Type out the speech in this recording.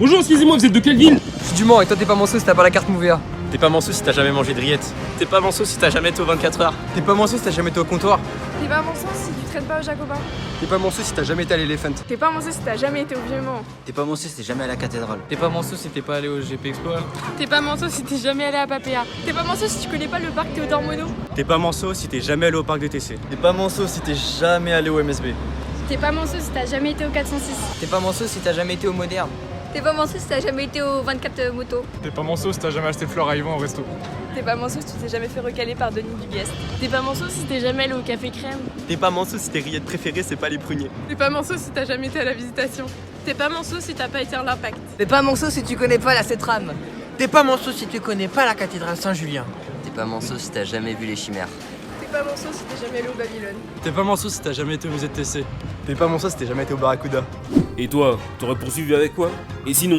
Bonjour, excusez-moi, vous êtes de quelle ville? Je suis du Mans et toi t'es pas Manceau si t'as pas la carte Mouvea. T'es pas Manceau si t'as jamais mangé de rillettes. T'es pas Manceau si t'as jamais été aux 24 heures. T'es pas Manceau si t'as jamais été au comptoir. T'es pas Manceau si tu traînes pas au Jacobin. T'es pas Manceau si t'as jamais été à l'Elephant. T'es pas Manceau si t'as jamais été au Vieux-Mont. T'es pas Manceau si t'es jamais à la cathédrale. T'es pas Manceau si t'es pas allé au GP Expo. T'es pas Manceau si t'es jamais allé à Papéa. T'es pas Manceau si tu connais pas le parc Théodore Monod. T'es pas Manceau si t'es jamais allé au parc de TC. T'es pas Manceau si t'es jamais allé au MSB. T'es pas Manceau si t'as jamais été au 406. T'es pas Manceau si t'as jamais été au Moderne. T'es pas Manceau si t'as jamais été au 24 moto. T'es pas Manceau si t'as jamais acheté fleur à Yvan au resto. T'es pas Manceau si tu t'es jamais fait recaler par Denis Duguest. T'es pas Manceau si t'es jamais allé au café crème. T'es pas Manceau si tes rillettes préférées c'est pas les pruniers. T'es pas Manceau si t'as jamais été à la visitation. T'es pas Manceau si t'as pas été à l'Impact. T'es pas Manceau si tu connais pas la Cétrame. T'es pas Manceau si tu connais pas la cathédrale Saint-Julien. T'es pas Manceau si t'as jamais vu les chimères. T'es pas Manceau si t'es jamais allé au Babylone. T'es pas Manceau si t'as jamais été au musée de TC. T'es pas Manceau si t'es jamais été au Barracuda. Et toi, t'aurais poursuivi avec quoi? Et sinon?